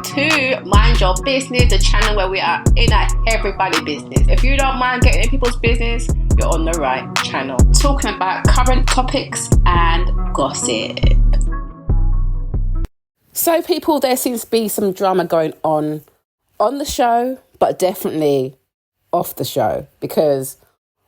welcome to Mind Your Business, the channel where we are in everybody's business. If you don't mind getting in people's business, you're on the right channel. Talking about current topics and gossip. So people, there seems to be some drama going on the show, but definitely off the show, because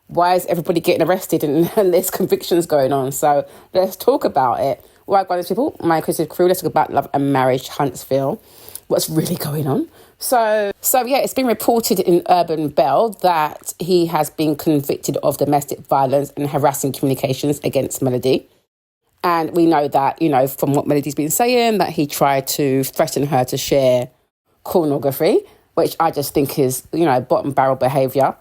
why is everybody getting arrested and there's convictions going on? So let's talk about it. Right, guys, people, my inclusive crew, let's talk about Love and Marriage Huntsville. What's really going on? So yeah, it's been reported in Urban Bell that he has been convicted of domestic violence and harassing communications against Melody. And we know that, from what Melody's been saying, that he tried to threaten her to share pornography, which I just think is, bottom barrel behaviour.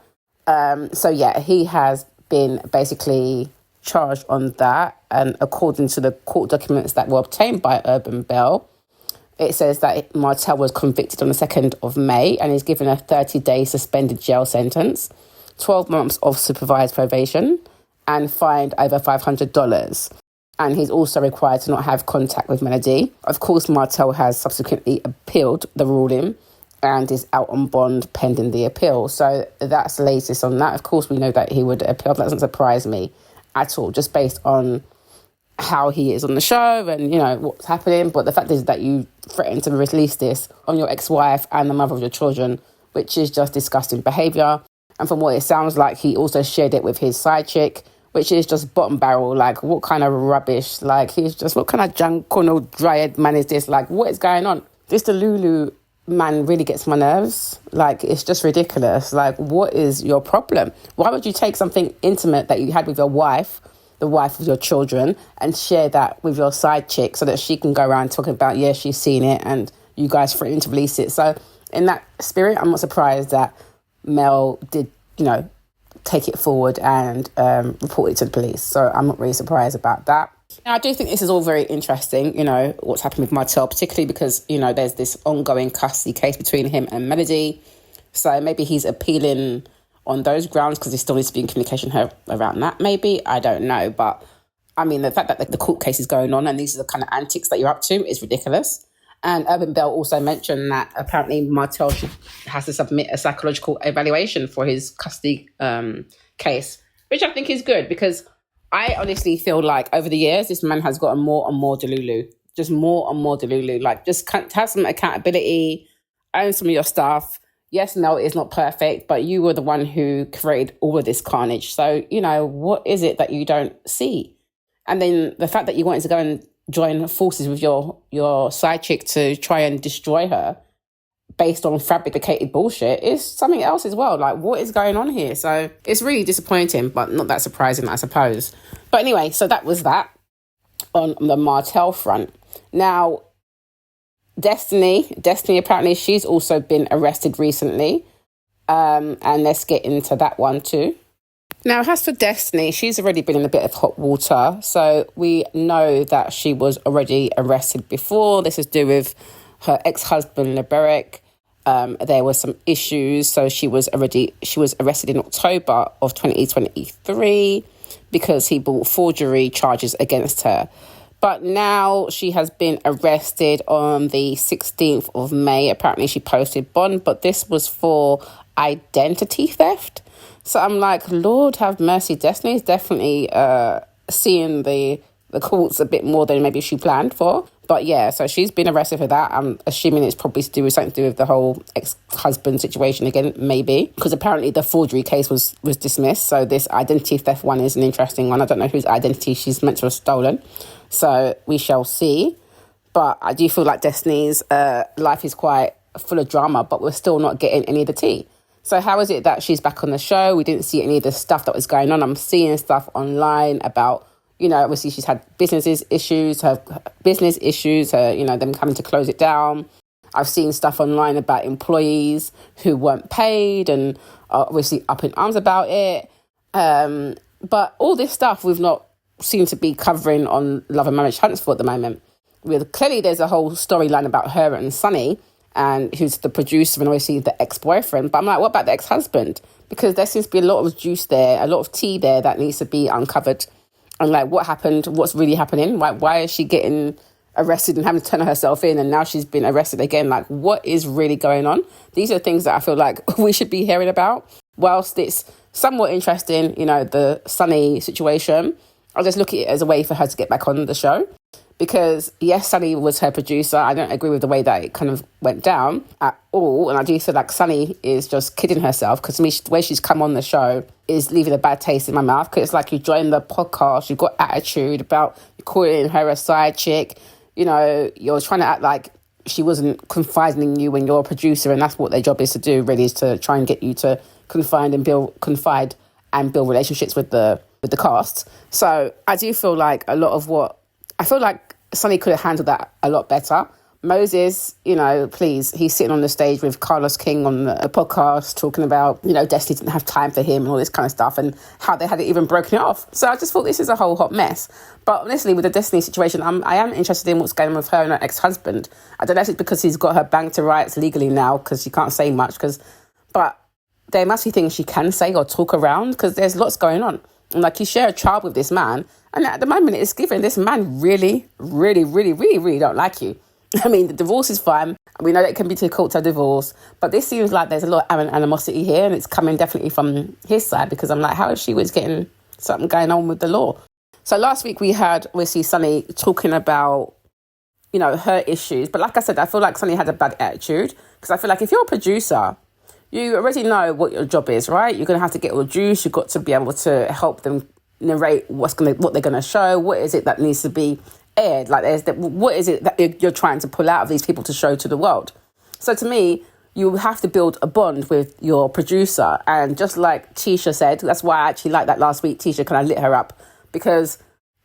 So yeah, he has been basically charged on that, and according to the court documents that were obtained by Urban Bell, it says that Martell was convicted on the 2nd of May and is given a 30-day suspended jail sentence, 12 months of supervised probation, and fined over $500. And he's also required to not have contact with Melody. Of course, Martell has subsequently appealed the ruling and is out on bond pending the appeal. So that's the latest on that. Of course, we know that he would appeal. That doesn't surprise me at all, just based on how he is on the show and, what's happening. But the fact is that you threatened to release this on your ex-wife and the mother of your children, which is just disgusting behaviour. And from what it sounds like, he also shared it with his side chick, which is just bottom barrel. Like, what kind of rubbish? Like, he's just, what kind of junk, dryad man is this? Like, what is going on? This Delulu man really gets my nerves. Like, it's just ridiculous. Like, what is your problem? Why would you take something intimate that you had with your wife, the wife of your children, and share that with your side chick so that she can go around talking about, yeah, she's seen it and you guys threatened to release it? So in that spirit, I'm not surprised that Mel did, take it forward and report it to the police. So I'm not really surprised about that. Now, I do think this is all very interesting, what's happened with Martell, particularly because, there's this ongoing custody case between him and Melody. So maybe he's appealing on those grounds because he still needs to be in communication around that, maybe. I don't know. But, I mean, the fact that the court case is going on and these are the kind of antics that you're up to is ridiculous. And Urban Bell also mentioned that apparently Martell has to submit a psychological evaluation for his custody case, which I think is good because I honestly feel like over the years, this man has gotten more and more delulu. Just more and more delulu. Like, just have some accountability, own some of your stuff. Yes, no, it's not perfect, but you were the one who created all of this carnage. So, what is it that you don't see? And then the fact that you wanted to go and join forces with your side chick to try and destroy her based on fabricated bullshit is something else as well. Like, what is going on here? So it's really disappointing, but not that surprising, I suppose. But anyway, so that was that on the Martell front. Now, Destiny, apparently she's also been arrested recently. And let's get into that one too. Now, as for Destiny, she's already been in a bit of hot water. So we know that she was already arrested before. This is to do with her ex-husband, Liberec. There were some issues. So she was arrested in October of 2023 because he brought forgery charges against her. But now she has been arrested on the 16th of May. Apparently she posted bond, but this was for identity theft. So I'm like, Lord have mercy. Destiny is definitely seeing the courts a bit more than maybe she planned for. But yeah, so she's been arrested for that. I'm assuming it's probably something to do with the whole ex-husband situation again, maybe. Because apparently the forgery case was dismissed. So this identity theft one is an interesting one. I don't know whose identity she's meant to have stolen. So we shall see. But I do feel like Destiny's life is quite full of drama, but we're still not getting any of the tea. So how is it that she's back on the show? We didn't see any of the stuff that was going on. I'm seeing stuff online about, obviously she's had business issues, her, them coming to close it down. I've seen stuff online about employees who weren't paid and are obviously up in arms about it. But all this stuff we've not seemed to be covering on Love and Marriage Huntsville at the moment. Clearly there's a whole storyline about her and Sonny, and who's the producer and obviously the ex-boyfriend. But I'm like, what about the ex-husband? Because there seems to be a lot of juice there, a lot of tea there that needs to be uncovered. And like, what happened? What's really happening? Why is she getting arrested and having to turn herself in, and now she's been arrested again. Like, what is really going on? These are things that I feel like we should be hearing about. Whilst it's somewhat interesting, you know, the Sunny situation, I'll just look at it as a way for her to get back on the show. Because, yes, Sunny was her producer. I don't agree with the way that it kind of went down at all. And I do feel like Sunny is just kidding herself, because to me, the way she's come on the show is leaving a bad taste in my mouth. Because it's like, you joined the podcast, you've got attitude about calling her a side chick. You know, you're trying to act like she wasn't confiding in you when you're a producer. And that's what their job is to do, really, is to try and get you to confide and build relationships with the cast. So I do feel like I feel like Sunny could have handled that a lot better. Moses, you know, please, he's sitting on the stage with Carlos King on the podcast talking about, you know, Destiny didn't have time for him and all this kind of stuff, and how they hadn't even broken it off. So I just thought this is a whole hot mess. But honestly, with the Destiny situation, I am interested in what's going on with her and her ex-husband. I don't know if it's because he's got her back to rights legally now, because she can't say much, but there must be things she can say or talk around, because there's lots going on. And like, you share a child with this man, and at the moment it's given this man really, really, really, really, really don't like you. I mean, the divorce is fine. We know that it can be difficult to divorce, but this seems like there's a lot of animosity here, and it's coming definitely from his side, because I'm like, how is she was getting something going on with the law? So last week we heard, obviously, Sunny talking about, you know, her issues. But like I said, I feel like Sunny had a bad attitude, because I feel like if you're a producer, you already know what your job is, right? You're going to have to get all the juice. You've got to be able to help them narrate what they're going to show. What is it that needs to be aired? Like, what is it that you're trying to pull out of these people to show to the world? So to me, you have to build a bond with your producer. And just like Tisha said, that's why I actually liked that last week. Tisha kind of lit her up, because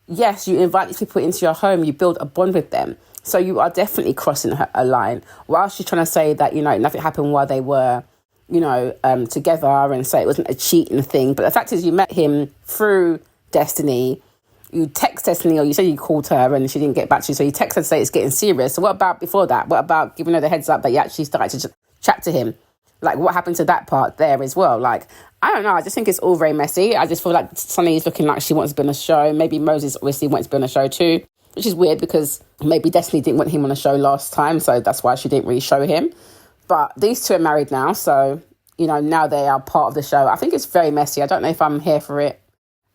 yes, you invite these people into your home, you build a bond with them. So you are definitely crossing a line. While she's trying to say that, you know, nothing happened while they were, you know, together, and say it wasn't a cheating thing. But the fact is, you met him through Destiny. You text Destiny, or you said you called her and she didn't get back to you. So you text her to say it's getting serious. So what about before that? What about giving her the heads up that you actually started to chat to him? Like, what happened to that part there as well? Like, I don't know. I just think it's all very messy. I just feel like Sunny is looking like she wants to be on a show. Maybe Moses obviously wants to be on a show too, which is weird, because maybe Destiny didn't want him on a show last time. So that's why she didn't really show him. But these two are married now, so, you know, now they are part of the show. I think it's very messy. I don't know if I'm here for it.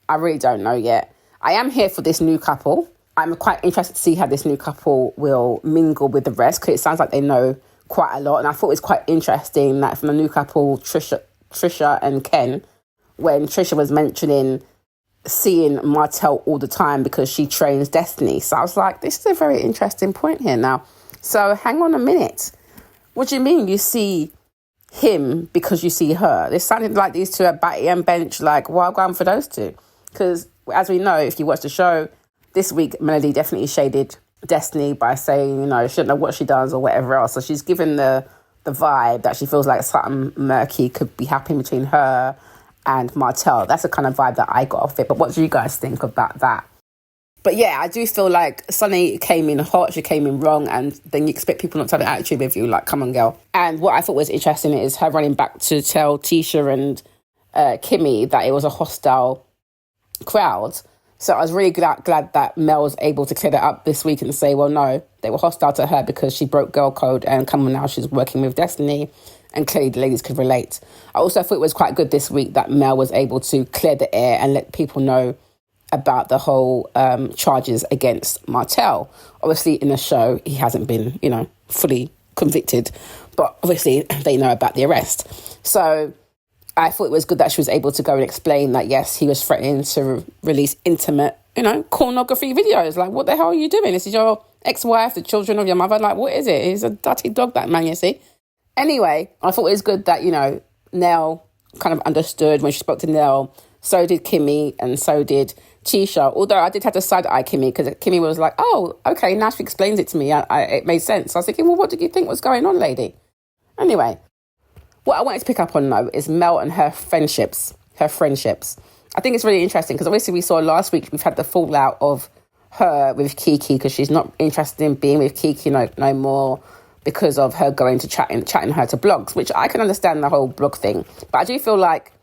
I really don't know yet. I am here for this new couple. I'm quite interested to see how this new couple will mingle with the rest, because it sounds like they know quite a lot. And I thought it was quite interesting that from the new couple, Trisha and Ken, when Trisha was mentioning seeing Martell all the time because she trains Destiny. So I was like, this is a very interesting point here now. So hang on a minute. What do you mean you see him because you see her? This sounded like these two are batty and bench. Like, well, I'm going for those two. Because as we know, if you watch the show, this week, Melody definitely shaded Destiny by saying, you know, she don't know what she does or whatever else. So she's given the vibe that she feels like something murky could be happening between her and Martell. That's the kind of vibe that I got off it. But what do you guys think about that? But yeah, I do feel like Sunny came in hot, she came in wrong, and then you expect people not to have an attitude with you, like, come on, girl. And what I thought was interesting is her running back to tell Tisha and Kimmy that it was a hostile crowd. So I was really glad that Mel was able to clear that up this week and say, well, no, they were hostile to her because she broke girl code, and come on now, she's working with Destiny, and clearly the ladies could relate. I also thought it was quite good this week that Mel was able to clear the air and let people know about the whole charges against Martell. Obviously, in the show, he hasn't been, you know, fully convicted, but obviously they know about the arrest. So I thought it was good that she was able to go and explain that, yes, he was threatening to release intimate, you know, pornography videos. Like, what the hell are you doing? This is your ex-wife, the children of your mother. Like, what is it? He's a dirty dog, that man, you see. Anyway, I thought it was good that, you know, Nell kind of understood when she spoke to Nell. So did Kimmy, and so did Tisha. Although I did have to side-eye Kimmy, because Kimmy was like, oh, okay, now she explains it to me. It made sense. I was thinking, well, what did you think was going on, lady? Anyway, what I wanted to pick up on, though, is Mel and her friendships. I think it's really interesting, because obviously we saw last week we've had the fallout of her with Kiki, because she's not interested in being with Kiki no more because of her going to chatting her to blogs, which I can understand the whole blog thing. But I do feel like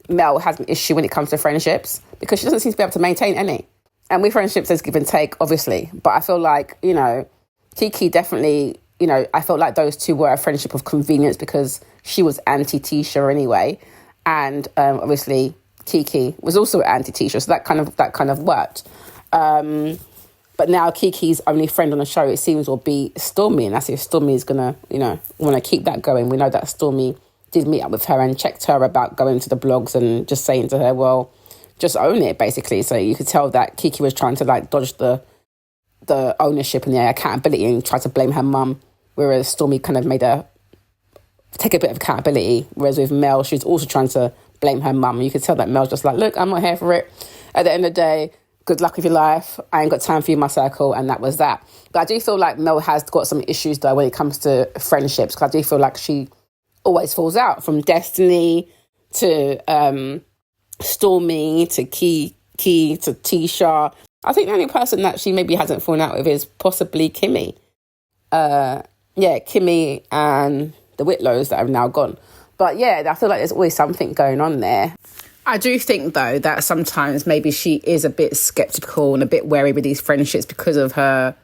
Mel has an issue when it comes to friendships, because she doesn't seem to be able to maintain any. And with friendships, there's give and take, obviously. But I feel like, you know, Kiki definitely, you know, I felt like those two were a friendship of convenience because she was anti-Tisha anyway. And obviously, Kiki was also anti-Tisha. So that kind of worked. But now Kiki's only friend on the show, it seems, will be Stormy. And that's if Stormy is going to, you know, want to keep that going. We know that Stormy did meet up with her and checked her about going to the blogs and just saying to her, well, just own it, basically. So you could tell that Kiki was trying to like dodge the ownership and the accountability and try to blame her mum, whereas Stormy kind of made her take a bit of accountability. Whereas with Mel, she was also trying to blame her mum. You could tell that Mel's just like, look, I'm not here for it. At the end of the day, good luck with your life. I ain't got time for you in my circle. And that was that. But I do feel like Mel has got some issues, though, when it comes to friendships. Because I do feel like she always falls out, from Destiny to Stormy to Key to Tisha. I think the only person that she maybe hasn't fallen out with is possibly Kimmy. Kimmy and the Whitlows that have now gone. But yeah, I feel like there's always something going on there. I do think, though, that sometimes maybe she is a bit sceptical and a bit wary with these friendships because of her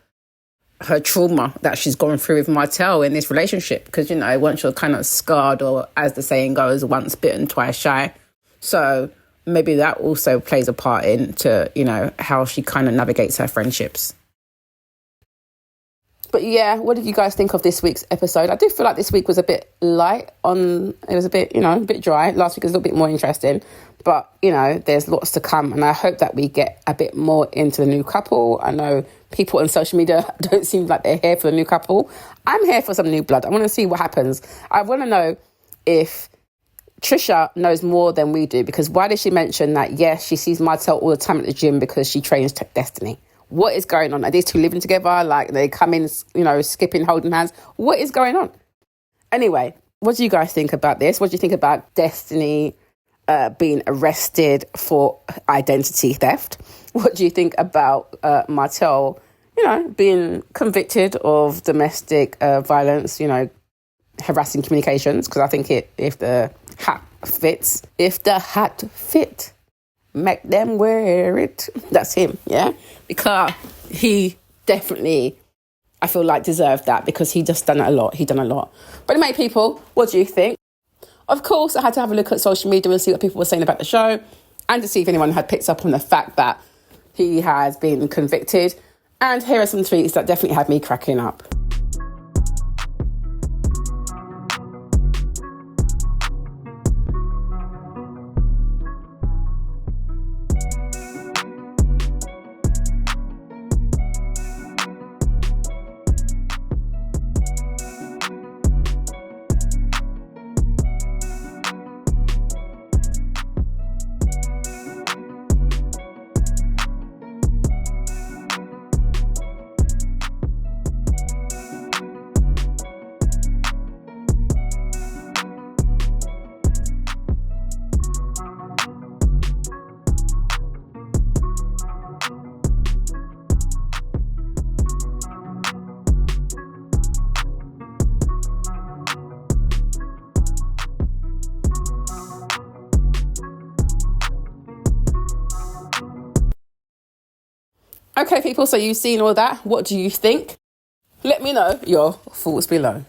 trauma that she's gone through with Martell in this relationship. Because, you know, once you're kind of scarred, or as the saying goes, once bitten, twice shy. So maybe that also plays a part into, you know, how she kind of navigates her friendships. But yeah, what did you guys think of this week's episode? I do feel like this week was a bit light it was a bit, you know, a bit dry. Last week was a little bit more interesting. But, you know, there's lots to come. And I hope that we get a bit more into the new couple. I know people on social media don't seem like they're here for the new couple. I'm here for some new blood. I want to see what happens. I want to know if Trisha knows more than we do. Because why did she mention that, yes, she sees Martell all the time at the gym because she trains Destiny? What is going on? Are these two living together? Like, they come in, you know, skipping, holding hands? What is going on? Anyway, what do you guys think about this? What do you think about Destiny being arrested for identity theft? What do you think about Martell, you know, being convicted of domestic violence, you know, harassing communications? Because I think if the hat fits, make them wear it. That's him, yeah? Because he definitely, I feel like, deserved that, because he just done it a lot. He done a lot. But anyway, people, what do you think? Of course, I had to have a look at social media and see what people were saying about the show, and to see if anyone had picked up on the fact that he has been convicted. And here are some tweets that definitely had me cracking up. Okay, people, so you've seen all that. What do you think? Let me know your thoughts below.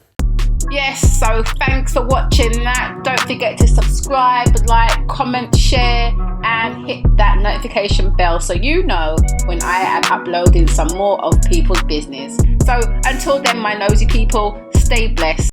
Yes, so thanks for watching that. Don't forget to subscribe, like, comment, share, and hit that notification bell so you know when I am uploading some more of people's business. So until then, my nosy people, stay blessed.